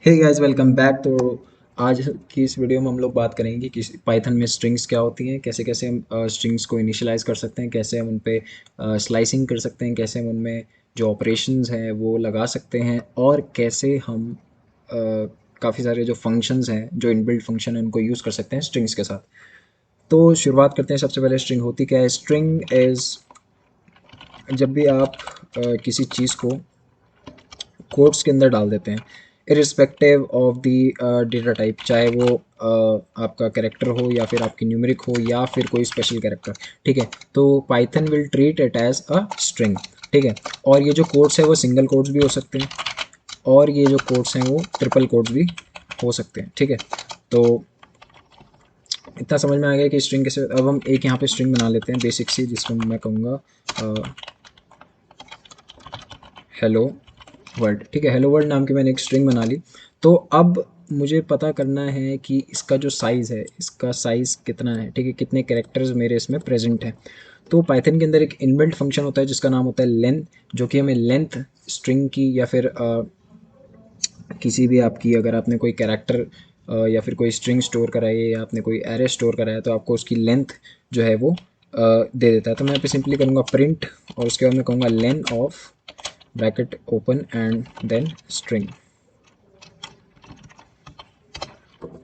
Hey guys, welcome back. तो आज की इस वीडियो में हम लोग बात करेंगे कि पाइथन में स्ट्रिंग्स क्या होती हैं, कैसे कैसे हम स्ट्रिंग्स को इनिशियलाइज कर सकते हैं, कैसे हम उन पे स्लाइसिंग कर सकते हैं, कैसे हम उनमें जो ऑपरेशंस हैं वो लगा सकते हैं, और कैसे हम काफ़ी सारे जो फंक्शंस हैं, जो इनबिल्ट फंक्शन हैं, उनको यूज़ कर सकते हैं स्ट्रिंग्स के साथ। तो शुरुआत करते हैं। सबसे पहले स्ट्रिंग होती क्या है? स्ट्रिंग इज़, जब भी आप किसी चीज़ को कोट्स के अंदर डाल देते हैं, irrespective of the data type, चाहे वो आपका कैरेक्टर हो या फिर आपकी न्यूमेरिक हो या फिर कोई स्पेशल कैरेक्टर। ठीक है, तो Python will treat it as a string. ठीक है, और ये जो कोट्स है वो सिंगल कोट्स भी हो सकते हैं, और ये जो कोट्स हैं वो ट्रिपल कोट्स भी हो सकते हैं। ठीक है, तो इतना समझ में आ गया कि स्ट्रिंग कैसे। अब हम एक यहाँ पे स्ट्रिंग बना लेते हैं बेसिक सी, जिसको मैं कहूँगा हेलो वर्ल्ड। ठीक है, हेलो वर्ल्ड नाम की मैंने एक स्ट्रिंग बना ली। तो अब मुझे पता करना है कि इसका जो साइज़ है, इसका साइज़ कितना है। ठीक है, कितने कैरेक्टर्स मेरे इसमें प्रेजेंट हैं। तो पाइथन के अंदर एक इनबिल्ट फंक्शन होता है जिसका नाम होता है लेंथ, जो कि हमें लेंथ स्ट्रिंग की या फिर किसी भी आपकी, अगर आपने कोई कैरेक्टर या फिर कोई स्ट्रिंग स्टोर कराई है या आपने कोई एरे स्टोर कराया है, तो आपको उसकी लेंथ जो है वो दे देता है। तो मैं यहाँ पे सिंपली करूँगा प्रिंट, और उसके बाद मैं कहूँगा len of bracket open and then string.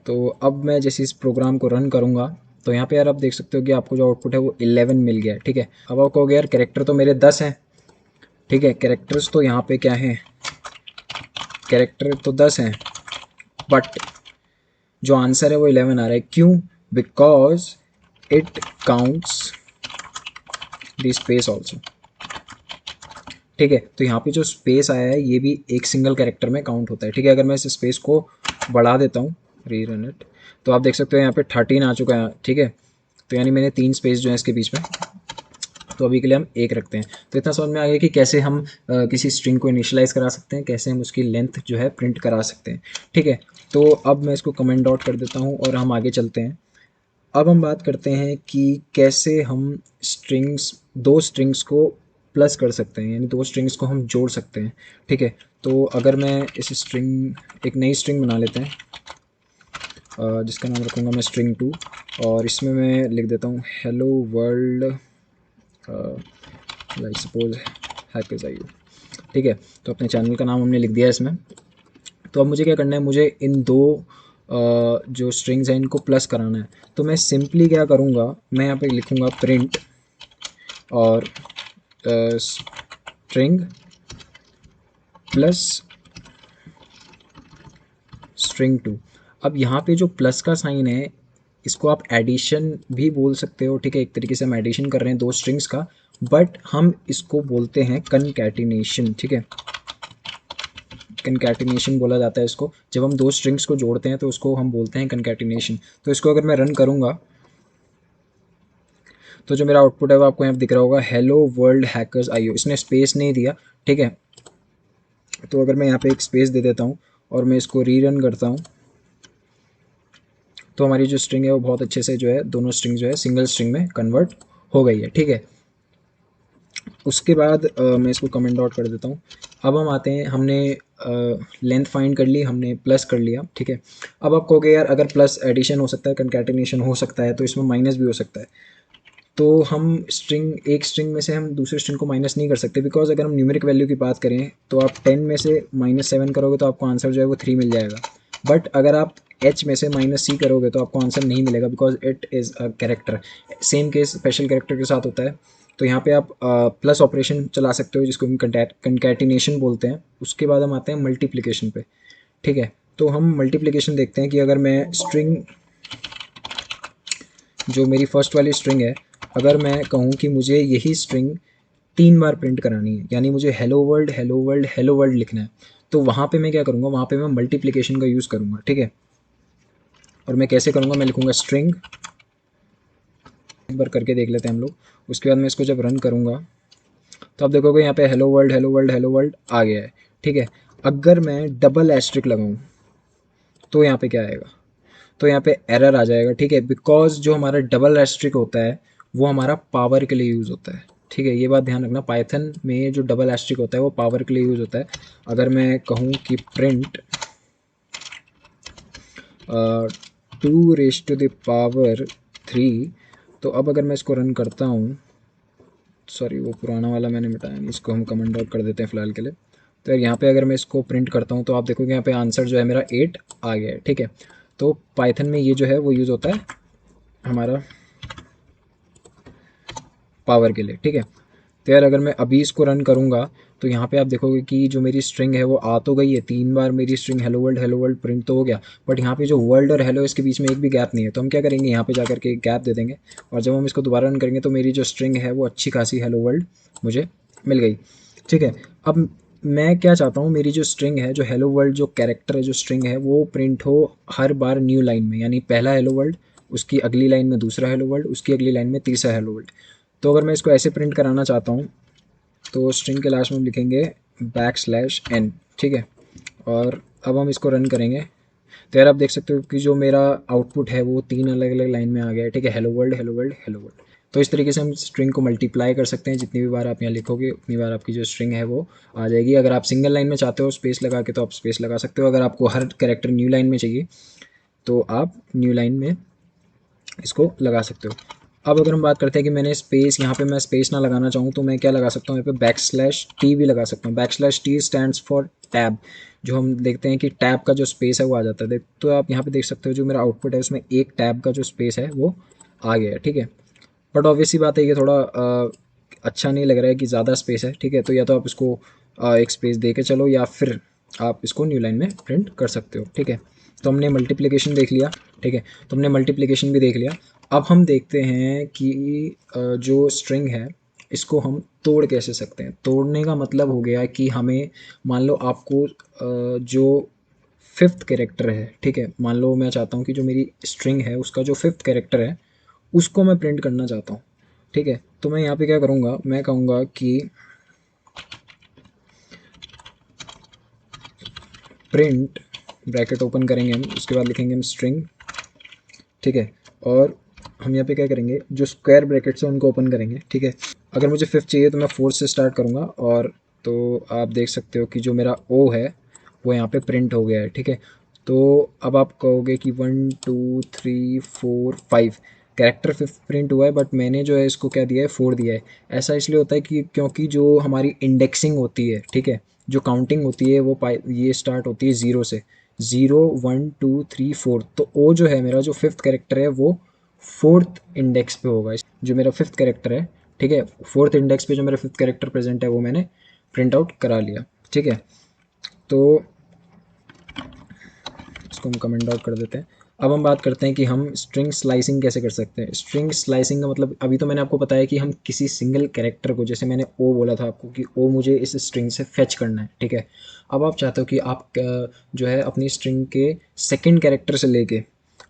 तो अब मैं जैसे इस प्रोग्राम को रन करूँगा, तो यहाँ पे यार आप देख सकते हो कि आपको जो आउटपुट है वो 11 मिल गया है। ठीक है, अब आप कहोगे यार कैरेक्टर तो मेरे 10 हैं। ठीक है, कैरेक्टर्स तो यहाँ पे क्या हैं, कैरेक्टर तो 10 हैं, बट जो आंसर है वो 11 आ रहा है। क्यों? Because it counts the space also. ठीक है, तो यहाँ पे जो स्पेस आया है ये भी एक सिंगल कैरेक्टर में काउंट होता है। ठीक है, अगर मैं इस स्पेस को बढ़ा देता हूँ, री रन इट, तो आप देख सकते हो यहाँ पे 13 आ चुका है। ठीक है, तो यानी मैंने 3 स्पेस जो है इसके बीच में, तो अभी के लिए हम एक रखते हैं। तो इतना समझ में आ गया कि कैसे हम किसी स्ट्रिंग को इनिशियलाइज़ करा सकते हैं, कैसे हम उसकी लेंथ जो है प्रिंट करा सकते हैं। ठीक है, तो अब मैं इसको कमेंट डॉट कर देता हूँ और हम आगे चलते हैं। अब हम बात करते हैं कि कैसे हम स्ट्रिंग्स, दो स्ट्रिंग्स को प्लस कर सकते हैं, यानी दो स्ट्रिंग्स को हम जोड़ सकते हैं। ठीक है, तो अगर मैं इस स्ट्रिंग, एक नई स्ट्रिंग बना लेते हैं जिसका नाम रखूँगा मैं स्ट्रिंग 2, और इसमें मैं लिख देता हूँ hello world, like suppose hackers I you. ठीक है, तो अपने चैनल का नाम हमने लिख दिया इसमें। तो अब मुझे क्या करना है, मुझे इन दो जो स्ट्रिंग्स हैं इनको प्लस कराना है। तो मैं सिंपली क्या करूँगा, मैं यहाँ पे लिखूँगा प्रिंट और स्ट्रिंग प्लस स्ट्रिंग 2। अब यहाँ पे जो प्लस का साइन है, इसको आप एडिशन भी बोल सकते हो। ठीक है, एक तरीके से हम एडिशन कर रहे हैं दो स्ट्रिंग्स का, बट हम इसको बोलते हैं कनकैटिनेशन। ठीक है, कनकैटिनेशन बोला जाता है इसको। जब हम दो स्ट्रिंग्स को जोड़ते हैं तो उसको हम बोलते हैं कनकैटिनेशन। तो इसको अगर मैं रन करूँगा, तो जो मेरा आउटपुट है वो आपको यहाँ दिख रहा होगा, hello world hackers I you. इसने स्पेस नहीं दिया। ठीक है, तो अगर मैं यहाँ पे एक स्पेस दे देता हूँ और मैं इसको रीरन करता हूँ, तो हमारी जो स्ट्रिंग है वो बहुत अच्छे से जो है, दोनों स्ट्रिंग जो है सिंगल स्ट्रिंग में कन्वर्ट हो गई है। ठीक है, उसके बाद मैं इसको कमेंट आउट कर देता हूँ। अब हम आते हैं, हमने लेंथ फाइंड कर ली, हमने प्लस कर लिया। ठीक है, अब आप कहोगे यार अगर प्लस एडिशन हो सकता है, कनकैटिनेशन हो सकता है, तो इसमें माइनस भी हो सकता है। तो हम स्ट्रिंग, एक स्ट्रिंग में से हम दूसरे स्ट्रिंग को माइनस नहीं कर सकते, बिकॉज अगर हम न्यूमेरिक वैल्यू की बात करें तो आप 10 में से -7 करोगे तो आपको आंसर जो है वो 3 मिल जाएगा। बट अगर आप h में से -c करोगे तो आपको आंसर नहीं मिलेगा, because it is a character. Same case special character के साथ होता है। तो यहाँ पे आप प्लस ऑपरेशन चला सकते हो, जिसको हम कंकैटिनेशन बोलते हैं। उसके बाद हम आते हैं मल्टीप्लिकेशन पे। ठीक है, तो हम मल्टीप्लिकेशन देखते हैं कि अगर मैं स्ट्रिंग, जो मेरी फर्स्ट वाली स्ट्रिंग है, अगर मैं कहूँ कि मुझे यही स्ट्रिंग 3 बार प्रिंट करानी है, यानी मुझे hello world hello world hello world लिखना है, तो वहाँ पे मैं क्या करूँगा, वहाँ पे मैं मल्टीप्लिकेशन का यूज़ करूँगा। ठीक है, और मैं कैसे करूँगा, मैं लिखूँगा स्ट्रिंग, एक बार करके देख लेते हैं हम लोग। उसके बाद मैं इसको जब रन करूँगा, तो आप देखोगे यहाँ पे hello world hello world hello world आ गया है। ठीक है, अगर मैं डबल एस्ट्रिक लगाऊँ तो यहाँ पे क्या आएगा, तो यहाँ पे एरर आ जाएगा। ठीक है, बिकॉज जो हमारा डबल एस्ट्रिक होता है वो हमारा पावर के लिए यूज़ होता है। ठीक है, ये बात ध्यान रखना, पाइथन में जो डबल एस्ट्रिक होता है वो पावर के लिए यूज़ होता है। अगर मैं कहूँ कि प्रिंट 2⁻³ तो अब अगर मैं इसको रन करता हूँ, सॉरी वो पुराना वाला मैंने मिटाया नहीं, इसको हम कमेंट आउट कर देते हैं फ़िलहाल के लिए। तो यार यहाँ पे अगर मैं इसको प्रिंट करता हूँ तो आप देखोगे यहाँ पे आंसर जो है मेरा 8 आ गया है, ठीक है। तो पाइथन में ये जो है वो यूज़ होता है हमारा पावर के लिए, ठीक है। तो यार अगर मैं अभी इसको रन करूँगा तो यहाँ पे आप देखोगे कि जो मेरी स्ट्रिंग है वो आ तो गई है, 3 बार मेरी स्ट्रिंग हेलो वर्ल्ड प्रिंट तो हो गया, बट यहाँ पे जो वर्ल्ड और हेलो इसके बीच में एक भी गैप नहीं है। तो हम क्या करेंगे, यहाँ पे जाकर के एक गैप दे देंगे और जब हम इसको दोबारा रन करेंगे तो मेरी जो स्ट्रिंग है वो अच्छी खासी हेलो वर्ल्ड मुझे मिल गई, ठीक है। अब मैं क्या चाहता हूँ, मेरी जो स्ट्रिंग है, जो हेलो वर्ल्ड जो कैरेक्टर है, जो स्ट्रिंग है, वो प्रिंट हो हर बार न्यू लाइन में, यानी पहला हेलो वर्ल्ड, उसकी अगली लाइन में दूसरा हेलो वर्ल्ड, उसकी अगली लाइन में तीसरा हेलो वर्ल्ड। तो अगर मैं इसको ऐसे प्रिंट कराना चाहता हूँ तो स्ट्रिंग के लास्ट में हम लिखेंगे \n, ठीक है। और अब हम इसको रन करेंगे तो यार आप देख सकते हो कि जो मेरा आउटपुट है वो 3 अलग अलग लाइन में आ गया है, ठीक है। Hello world, hello world, hello world. तो इस तरीके से हम स्ट्रिंग को मल्टीप्लाई कर सकते हैं, जितनी भी बार आप यहाँ लिखोगे उतनी बार आपकी जो स्ट्रिंग है वो आ जाएगी। अगर आप सिंगल लाइन में चाहते हो स्पेस लगा के तो आप स्पेस लगा सकते हो, अगर आपको हर कैरेक्टर न्यू लाइन में चाहिए तो आप न्यू लाइन में इसको लगा सकते हो। अब अगर हम बात करते हैं कि मैंने स्पेस, यहाँ पे मैं स्पेस ना लगाना चाहूँ तो मैं क्या लगा सकता हूँ, यहाँ पे \t भी लगा सकता हूँ। \t स्टैंड्स फॉर टैब, जो हम देखते हैं कि टैब का जो स्पेस है वो आ जाता है। तो आप यहाँ पे देख सकते हो जो मेरा आउटपुट है उसमें एक टैब का जो स्पेस है वो आ गया है, ठीक है। बट ऑब्वियसली बात है, ये थोड़ा अच्छा नहीं लग रहा है कि ज़्यादा स्पेस है, ठीक है। तो या तो आप इसको एक स्पेस दे के चलो या फिर आप इसको न्यू लाइन में प्रिंट कर सकते हो, ठीक है। तो हमने मल्टीप्लिकेशन देख लिया, ठीक है। तो हमने मल्टीप्लिकेशन भी देख लिया। अब हम देखते हैं कि जो स्ट्रिंग है इसको हम तोड़ कैसे सकते हैं। तोड़ने का मतलब हो गया कि हमें, मान लो आपको जो फिफ्थ कैरेक्टर है, ठीक है, मान लो मैं चाहता हूँ कि जो मेरी स्ट्रिंग है उसका जो फिफ्थ कैरेक्टर है उसको मैं प्रिंट करना चाहता हूँ, ठीक है। तो मैं यहाँ पे क्या करूँगा, मैं कहूँगा कि प्रिंट, ब्रैकेट ओपन करेंगे हम, उसके बाद लिखेंगे हम स्ट्रिंग, ठीक है। और हम यहाँ पे क्या करेंगे, जो स्क्वायर ब्रैकेट्स हैं उनको ओपन करेंगे, ठीक है। अगर मुझे फिफ्थ चाहिए तो मैं 4 से स्टार्ट करूँगा, और तो आप देख सकते हो कि जो मेरा ओ है वो यहाँ पे प्रिंट हो गया है, ठीक है। तो अब आप कहोगे कि 1 2 3 4 5 कैरेक्टर फिफ्थ प्रिंट हुआ है, बट मैंने जो है इसको क्या दिया है, 4 दिया है। ऐसा इसलिए होता है कि क्योंकि जो हमारी इंडेक्सिंग होती है, ठीक है, जो काउंटिंग होती है वो ये स्टार्ट होती है 0 से, 0 1 2 3 4। तो ओ जो है मेरा जो फिफ्थ कैरेक्टर है वो फोर्थ इंडेक्स पे होगा, जो मेरा फिफ्थ कैरेक्टर है, ठीक है। फोर्थ इंडेक्स पे जो मेरा फिफ्थ कैरेक्टर प्रेजेंट है वो मैंने प्रिंट आउट करा लिया, ठीक है। तो इसको हम कमेंट आउट कर देते हैं। अब हम बात करते हैं कि हम स्ट्रिंग स्लाइसिंग कैसे कर सकते हैं। स्ट्रिंग स्लाइसिंग का मतलब, अभी तो मैंने आपको बताया कि हम किसी सिंगल कैरेक्टर को, जैसे मैंने ओ बोला था आपको कि ओ मुझे इस स्ट्रिंग से फेच करना है, ठीक है। अब आप चाहते हो कि आप जो है अपनी स्ट्रिंग के सेकेंड कैरेक्टर से लेके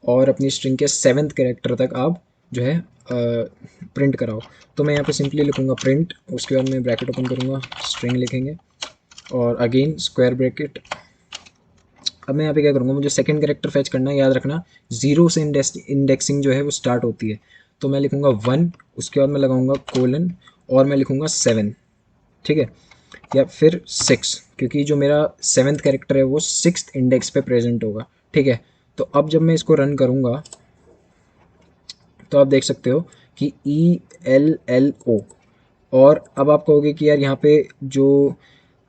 और अपनी स्ट्रिंग के 7th कैरेक्टर तक आप जो है प्रिंट कराओ। तो मैं यहाँ पे सिंपली लिखूँगा प्रिंट, उसके बाद मैं ब्रैकेट ओपन करूँगा, स्ट्रिंग लिखेंगे और अगेन स्क्वायर ब्रैकेट। अब मैं यहाँ पे क्या करूँगा, मुझे सेकंड कैरेक्टर फैच करना है, याद रखना 0 से इंडेक्सिंग जो है वो स्टार्ट होती है। तो मैं लिखूँगा 1, उसके बाद मैं लगाऊंगा कोलन और मैं लिखूँगा 7, ठीक है, या फिर 6, क्योंकि जो मेरा 7th कैरेक्टर है वो 6th इंडेक्स पे प्रेजेंट होगा, ठीक है। तो अब जब मैं इसको रन करूँगा तो आप देख सकते हो कि ELLO। और अब आप कहोगे कि यार यहाँ पे जो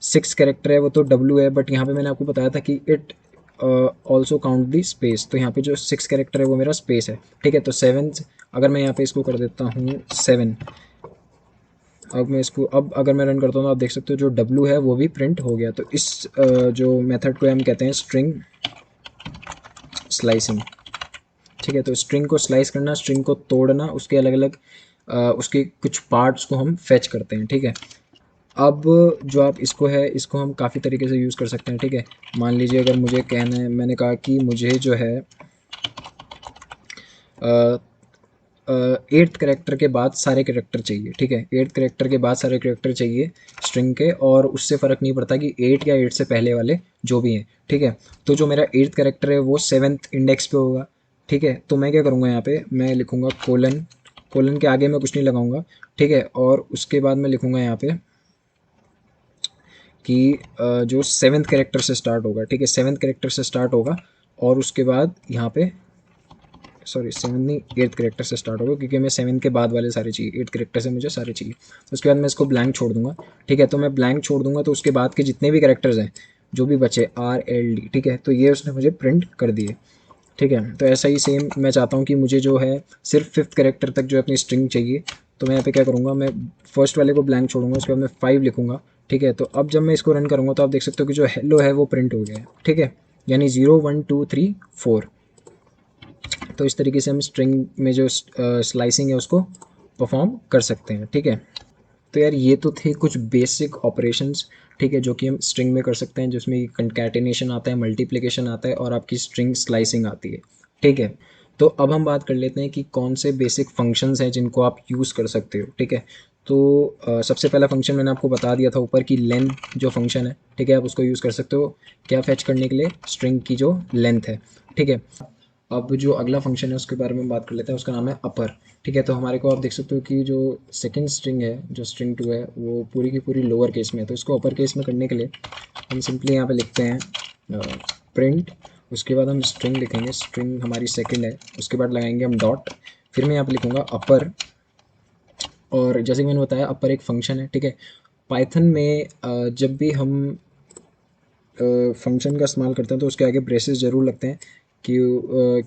6 कैरेक्टर है वो तो W है, बट यहाँ पे मैंने आपको बताया था कि it also count the space. तो यहाँ पे जो 6 कैरेक्टर है वो मेरा स्पेस है, ठीक है। तो 7th, अगर मैं यहाँ पे इसको कर देता हूँ 7, अब मैं इसको, अब अगर मैं रन करता हूँ तो आप देख सकते हो जो W है वो भी प्रिंट हो गया। तो इस जो मेथड को हम कहते हैं स्ट्रिंग स्लाइसिंग, ठीक है। तो स्ट्रिंग को स्लाइस करना, स्ट्रिंग को तोड़ना, उसके अलग अलग उसके कुछ पार्ट्स को हम फेच करते हैं, ठीक है। अब जो आप इसको है, इसको हम काफ़ी तरीके से यूज़ कर सकते हैं, ठीक है। मान लीजिए अगर मुझे कहना है, मैंने कहा कि मुझे जो है 8th कैरेक्टर के बाद सारे कैरेक्टर चाहिए, ठीक है। 8th कैरेक्टर के बाद सारे कैरेक्टर चाहिए स्ट्रिंग के, और उससे फ़र्क नहीं पड़ता कि 8 या 8 से पहले वाले जो भी हैं, ठीक है। तो जो मेरा 8th कैरेक्टर है वो 7th इंडेक्स पे होगा, ठीक है। तो मैं क्या करूँगा, यहाँ पे मैं लिखूँगा कोलन, कोलन के आगे मैं कुछ नहीं लगाऊंगा, ठीक है। और उसके बाद मैं लिखूँगा यहाँ पे कि जो 7th कैरेक्टर से स्टार्ट होगा, ठीक है, 7th कैरेक्टर से स्टार्ट होगा और उसके बाद यहाँ पे सॉरी 7 नहीं 8th कैरेक्टर से स्टार्ट होगा, क्योंकि मैं 7 के बाद वाले सारे चाहिए, 8th कैरेक्टर से मुझे सारे चाहिए। तो उसके बाद मैं इसको ब्लैंक छोड़ दूंगा। ठीक है, तो मैं ब्लैंक छोड़ दूंगा तो उसके बाद के जितने भी कैरेक्टर्स हैं जो भी बचे RLD, ठीक है, तो ये उसने मुझे प्रिंट कर दिए। ठीक है, तो ऐसा ही सेम मैं चाहता हूँ कि मुझे जो है सिर्फ 5th कैरेक्टर तक जो है अपनी स्ट्रिंग चाहिए। तो मैं यहाँ पे क्या करूँगा, मैं फर्स्ट वाले को ब्लैंक छोड़ूंगा, उसके बाद मैं 5 लिखूंगा। ठीक है, तो अब जब मैं इसको रन करूँगा तो आप देख सकते हो कि जो हेलो है वो प्रिंट हो गया है। ठीक है, यानी 0 1 2 3 4। तो इस तरीके से हम स्ट्रिंग में जो स्लाइसिंग है उसको परफॉर्म कर सकते हैं। ठीक है, तो यार ये तो थे कुछ बेसिक ऑपरेशंस, ठीक है, जो कि हम स्ट्रिंग में कर सकते हैं, जिसमें कंकैटिनेशन आता है, मल्टीप्लिकेशन आता है और आपकी स्ट्रिंग स्लाइसिंग आती है। ठीक है, तो अब हम बात कर लेते हैं कि कौन से बेसिक फंक्शंस हैं जिनको आप यूज़ कर सकते हो। ठीक है, तो सबसे पहला फंक्शन मैंने आपको बता दिया था ऊपर की लेंथ जो फंक्शन है। ठीक है, आप उसको यूज़ कर सकते हो क्या फेच करने के लिए, स्ट्रिंग की जो लेंथ है। ठीक है, अब जो अगला फंक्शन है उसके बारे में बात कर लेते हैं, उसका नाम है अपर। ठीक है, तो हमारे को आप देख सकते हो कि जो सेकंड स्ट्रिंग है, जो स्ट्रिंग 2 है, वो पूरी की पूरी लोअर केस में है। तो इसको अपर केस में करने के लिए हम सिंपली यहाँ पे लिखते हैं प्रिंट, उसके बाद हम स्ट्रिंग लिखेंगे, स्ट्रिंग हमारी सेकंड है, उसके बाद लगाएंगे हम डॉट, फिर मैं यहाँ पे लिखूँगा अपर। और जैसे कि मैंने बताया अपर एक फंक्शन है। ठीक है, पाइथन में जब भी हम फंक्शन का इस्तेमाल करते हैं तो उसके आगे ब्रेसेस ज़रूर लगते हैं कि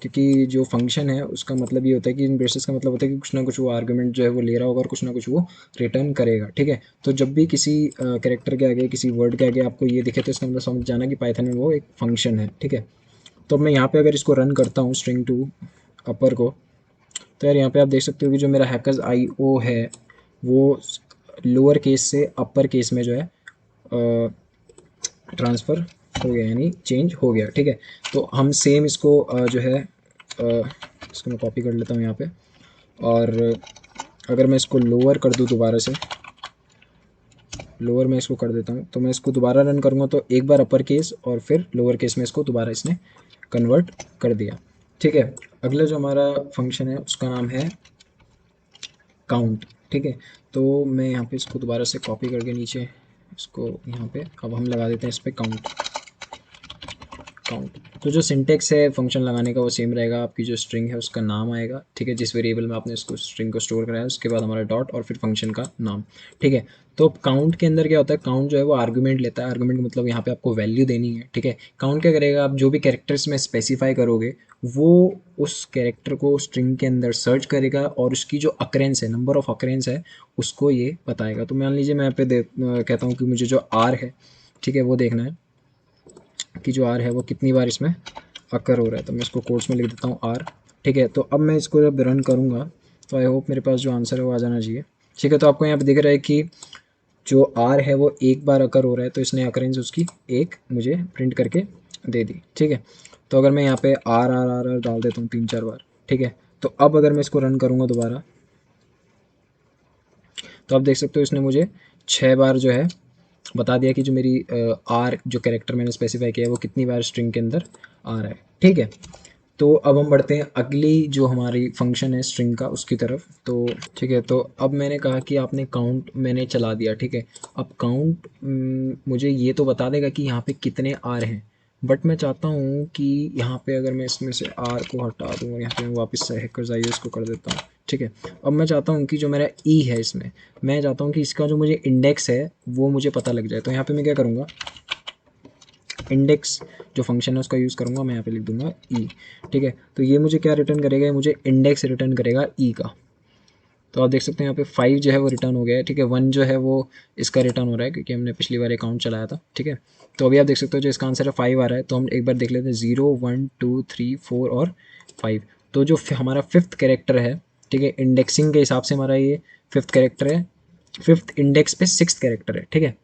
क्योंकि जो फंक्शन है उसका मतलब ये होता है कि इन ब्रेसेस का मतलब होता है कि कुछ ना कुछ वो आर्गुमेंट जो है वो ले रहा होगा और कुछ ना कुछ वो रिटर्न करेगा। ठीक है, तो जब भी किसी कैरेक्टर के आगे, किसी वर्ड के आगे आपको ये दिखे तो इसका मतलब समझ जाना कि पाइथन में वो एक फंक्शन है। ठीक है, तो मैं यहाँ पे अगर इसको रन करता हूँ स्ट्रिंग 2 अपर को, तो यार यहाँ पे आप देख सकते हो कि जो मेरा हैकर्स IO है वो लोअर केस से अपर केस में जो है ट्रांसफ़र हो गया, यानी चेंज हो गया। ठीक है, तो हम सेम इसको जो है इसको मैं कॉपी कर लेता हूँ यहाँ पे, और अगर मैं इसको लोअर कर दूँ दोबारा से, लोअर में इसको कर देता हूँ, तो मैं इसको दोबारा रन करूँगा तो एक बार अपर केस और फिर लोअर केस में इसको दोबारा इसने कन्वर्ट कर दिया। ठीक है, अगला जो हमारा फंक्शन है उसका नाम है काउंट। ठीक है, तो मैं यहाँ पे इसको दोबारा से कॉपी करके नीचे इसको यहाँ पे अब हम लगा देते हैं इस पर काउंट। काउंट, तो जो सिंटेक्स है फंक्शन लगाने का वो सेम रहेगा, आपकी जो स्ट्रिंग है उसका नाम आएगा। ठीक है, जिस वेरिएबल में आपने इसको स्ट्रिंग को स्टोर कराया है, उसके बाद हमारा डॉट और फिर फंक्शन का नाम। ठीक है, तो काउंट के अंदर क्या होता है, काउंट जो है वो आर्गुमेंट लेता है। आर्गुमेंट मतलब यहाँ पे आपको वैल्यू देनी है। ठीक है, काउंट क्या करेगा, आप जो भी कैरेक्टर्स में स्पेसिफाई करोगे वो उस कैरेक्टर को स्ट्रिंग के अंदर सर्च करेगा और उसकी जो अकरेंस है, नंबर ऑफ अकरेंस है, उसको ये बताएगा। तो मान लीजिए मैं यहाँ पे कहता हूँ कि मुझे जो आर है, ठीक है, वो देखना है कि जो आर है वो कितनी बार इसमें अकर हो रहा है। तो मैं इसको कोट्स में लिख देता हूँ आर। ठीक है, तो अब मैं इसको जब रन करूँगा तो आई होप मेरे पास जो आंसर है वो आ जाना चाहिए। ठीक है, तो आपको यहाँ पे दिख रहा है कि जो आर है वो एक बार अकर हो रहा है, तो इसने अकरेंस उसकी एक मुझे प्रिंट करके दे दी। ठीक है, तो अगर मैं यहाँ पे आर आर आर आर डाल देता हूँ 3-4 बार, ठीक है, तो अब अगर मैं इसको रन करूँगा दोबारा तो आप देख सकते हो इसने मुझे 6 बार जो है बता दिया कि जो मेरी आर जो कैरेक्टर मैंने स्पेसिफाई किया है वो कितनी बार स्ट्रिंग के अंदर आ रहा है। ठीक है, तो अब हम बढ़ते हैं अगली जो हमारी फंक्शन है स्ट्रिंग का उसकी तरफ। तो ठीक है, तो अब मैंने कहा कि आपने काउंट मैंने चला दिया। ठीक है, अब काउंट मुझे ये तो बता देगा कि यहाँ पे कितने आर हैं, बट मैं चाहता हूँ कि यहाँ पे अगर मैं इसमें से आर को हटा दूँ और यहाँ पे मैं वापस से हैकर्स IO को कर देता हूँ। ठीक है, अब मैं चाहता हूँ कि जो मेरा ई है इसमें, मैं चाहता हूँ कि इसका जो मुझे इंडेक्स है वो मुझे पता लग जाए। तो यहाँ पे मैं क्या करूँगा, इंडेक्स जो फंक्शन है उसका यूज़ करूँगा, मैं यहाँ पे लिख दूँगा ई। ठीक है, तो ये मुझे क्या रिटर्न करेगा, मुझे इंडेक्स रिटर्न करेगा ई का। तो आप देख सकते हैं यहाँ पे 5 जो है वो रिटर्न हो गया है। ठीक है, 1 जो है वो इसका रिटर्न हो रहा है क्योंकि हमने पिछली बार अकाउंट चलाया था। ठीक है, तो अभी आप देख सकते हो जो इसका आंसर है 5 आ रहा है। तो हम एक बार देख लेते हैं 0 1 2 3 4 और 5। तो जो हमारा 5th कैरेक्टर है, ठीक है, इंडेक्सिंग के हिसाब से हमारा ये 5th कैरेक्टर है, 5th इंडेक्स पे 6th कैरेक्टर है। ठीक है,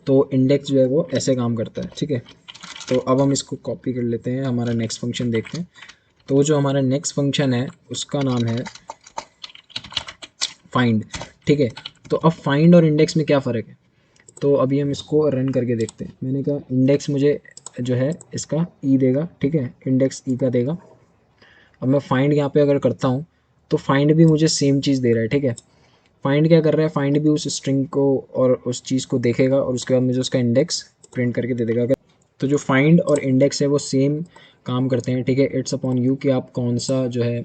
तो इंडेक्स जो है वो ऐसे काम करता है। ठीक है, तो अब हम इसको कॉपी कर लेते हैं, हमारा नेक्स्ट फंक्शन देखते हैं। तो जो हमारा नेक्स्ट फंक्शन है उसका नाम है फाइंड। ठीक है, तो अब फाइंड और इंडेक्स में क्या फ़र्क है, तो अभी हम इसको रन करके देखते हैं। मैंने कहा इंडेक्स मुझे जो है इसका ई देगा। ठीक है, इंडेक्स ई का देगा। अब मैं फाइंड यहाँ पे अगर करता हूँ तो फाइंड भी मुझे सेम चीज़ दे रहा है। ठीक है, फाइंड क्या कर रहा है, फाइंड भी उस स्ट्रिंग को और उस चीज़ को देखेगा और उसके बाद मुझे उसका इंडेक्स प्रिंट करके दे देगा। तो जो फाइंड और इंडेक्स है वो सेम काम करते हैं, ठीक है। इट्स अपॉन यू कि आप कौन सा जो है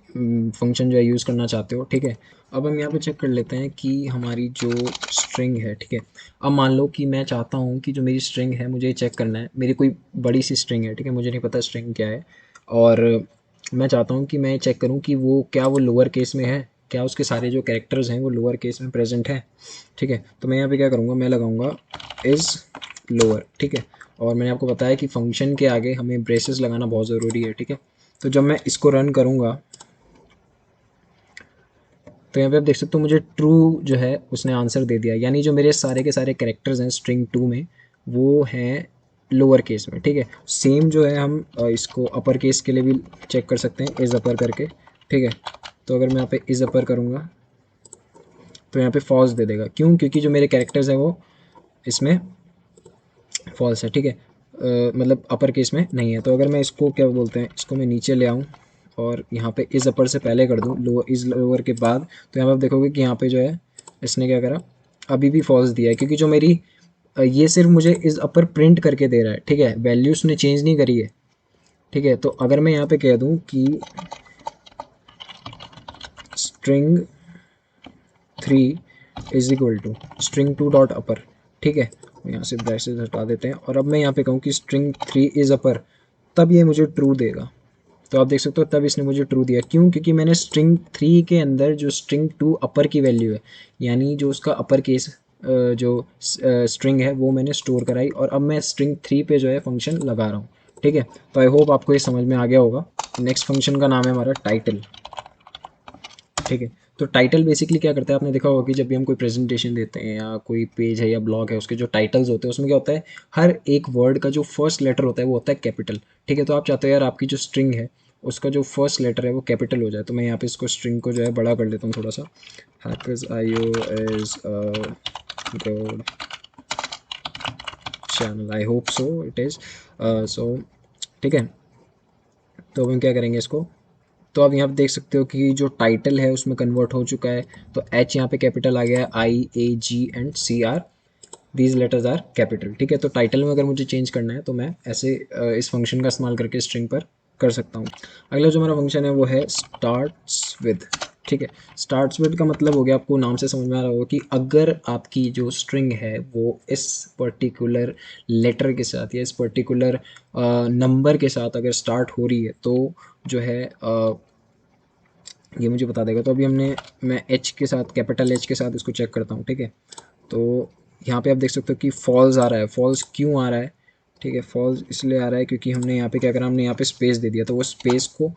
फंक्शन जो है यूज़ करना चाहते हो, ठीक है। अब हम यहाँ पे चेक कर लेते हैं कि हमारी जो स्ट्रिंग है, ठीक है। अब मान लो कि मैं चाहता हूँ कि जो मेरी स्ट्रिंग है मुझे चेक करना है, मेरी कोई बड़ी सी स्ट्रिंग है, ठीक है, मुझे नहीं पता स्ट्रिंग क्या है, और मैं चाहता हूँ कि मैं चेक करूँ कि वो क्या वो लोअर केस में है, क्या उसके सारे जो कैरेक्टर्स हैं वो लोअर केस में प्रेजेंट है, ठीक है। तो मैं यहाँ पे क्या करूँगा, मैं लगाऊंगा इज़ लोअर, ठीक है। और मैंने आपको बताया कि फंक्शन के आगे हमें ब्रेसेस लगाना बहुत ज़रूरी है, ठीक है। तो जब मैं इसको रन करूँगा तो यहाँ पे आप देख सकते हो मुझे ट्रू जो है उसने आंसर दे दिया, यानी जो मेरे सारे के सारे कैरेक्टर्स हैं स्ट्रिंग 2 में वो हैं लोअर केस में, ठीक है। सेम जो है हम इसको अपर केस के लिए भी चेक कर सकते हैं, इज़ अपर करके, ठीक है। तो अगर मैं यहाँ पे इज़ अपर करूँगा तो यहाँ पे फॉल्स दे देगा, क्यों? क्योंकि जो मेरे कैरेक्टर्स हैं वो इसमें फॉल्स है, ठीक है। मतलब अपर केस में नहीं है। तो अगर मैं इसको क्या बोलते हैं, इसको मैं नीचे ले आऊँ और यहाँ पे इज़ अपर से पहले कर दूँ, लो इज़ लोअर के बाद, तो यहाँ पे आप देखोगे कि यहाँ पे जो है इसने क्या करा, अभी भी फॉल्स दिया है, क्योंकि जो मेरी ये सिर्फ मुझे इज़ अपर प्रिंट करके दे रहा है, ठीक है, वैल्यू उसने चेंज नहीं करी है, ठीक है। तो अगर मैं यहाँ पे कह दूँ कि string 3 is equal to string 2 dot upper, ठीक है, यहाँ से ब्रैसेस हटा देते हैं, और अब मैं यहाँ पे कहूँ कि स्ट्रिंग 3 इज अपर, तब ये मुझे ट्रू देगा। तो आप देख सकते हो तब इसने मुझे ट्रू दिया, क्यों? क्योंकि मैंने स्ट्रिंग 3 के अंदर जो स्ट्रिंग 2 अपर की वैल्यू है, यानी जो उसका अपर केस जो स्ट्रिंग है वो मैंने स्टोर कराई, और अब मैं स्ट्रिंग 3 पे जो है फंक्शन लगा रहा हूँ, ठीक है। तो आई होप आपको ये समझ में आ गया होगा। नेक्स्ट फंक्शन का नाम है हमारा टाइटल, ठीक है। तो टाइटल बेसिकली क्या करता है, आपने देखा होगा कि जब भी हम कोई प्रेजेंटेशन देते हैं या कोई पेज है या ब्लॉग है, उसके जो टाइटल्स होते हैं उसमें क्या होता है, हर एक वर्ड का जो फर्स्ट लेटर होता है वो होता है कैपिटल, ठीक है। तो आप चाहते हो यार आपकी जो स्ट्रिंग है उसका जो फर्स्ट लेटर है वो कैपिटल हो जाए, तो मैं यहाँ पे इसको स्ट्रिंग को जो है बड़ा कर देता हूँ थोड़ा सा। Hackers IO is good channel, I hope so it is so, ठीक है। तो अब हम क्या करेंगे इसको, तो आप यहाँ पे देख सकते हो कि जो टाइटल है उसमें कन्वर्ट हो चुका है, तो एच यहाँ पे कैपिटल आ गया है, IAG and CR, these letters are capital, ठीक है। तो टाइटल में अगर मुझे चेंज करना है तो मैं ऐसे इस फंक्शन का इस्तेमाल करके स्ट्रिंग पर कर सकता हूँ। अगला जो हमारा फंक्शन है वो है स्टार्ट्स विद, ठीक है। स्टार्ट्स विद का मतलब हो गया, आपको नाम से समझ में आ रहा होगा कि अगर आपकी जो स्ट्रिंग है वो इस पर्टिकुलर लेटर के साथ या इस पर्टिकुलर नंबर के साथ अगर स्टार्ट हो रही है तो जो है ये मुझे बता देगा। तो अभी मैं एच के साथ, कैपिटल एच के साथ इसको चेक करता हूँ, ठीक है। तो यहाँ पे आप देख सकते हो कि फॉल्स आ रहा है। फॉल्स क्यों आ रहा है, ठीक है, फॉल्स इसलिए आ रहा है क्योंकि हमने यहाँ पे क्या करा, हमने यहाँ पे स्पेस दे दिया, तो वो स्पेस को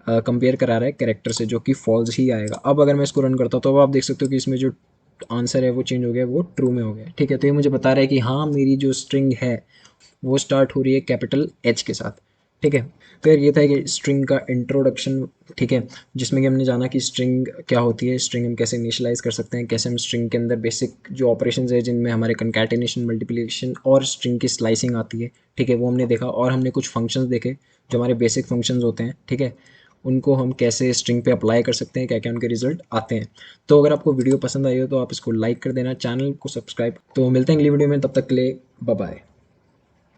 कंपेयर करा रहा है कैरेक्टर से, जो कि फॉल्स ही आएगा। अब अगर मैं इसको रन करता हूँ तो अब आप देख सकते हो कि इसमें जो आंसर है वो चेंज हो गया, वो ट्रू में हो गया, ठीक है। तो ये मुझे बता रहा है कि हाँ मेरी जो स्ट्रिंग है वो स्टार्ट हो रही है कैपिटल एच के साथ, ठीक है। तो यार ये था कि स्ट्रिंग का इंट्रोडक्शन, ठीक है, जिसमें कि हमने जाना कि स्ट्रिंग क्या होती है, स्ट्रिंग हम कैसे इनिशियलाइज कर सकते हैं, कैसे हम स्ट्रिंग के अंदर बेसिक जो ऑपरेशंस है जिनमें हमारे कंकैटिनेशन, मल्टीप्लिकेशन और स्ट्रिंग की स्लाइसिंग आती है, ठीक है, वो हमने देखा। और हमने कुछ फंक्शंस देखे जो हमारे बेसिक फंक्शंस होते हैं, ठीक है, उनको हम कैसे स्ट्रिंग पे अप्लाई कर सकते हैं, क्या क्या उनके रिजल्ट आते हैं। तो अगर आपको वीडियो पसंद आई हो तो आप इसको लाइक कर देना, चैनल को सब्सक्राइब। तो मिलते हैं अगली वीडियो में, तब तक के लिए बाय बाय।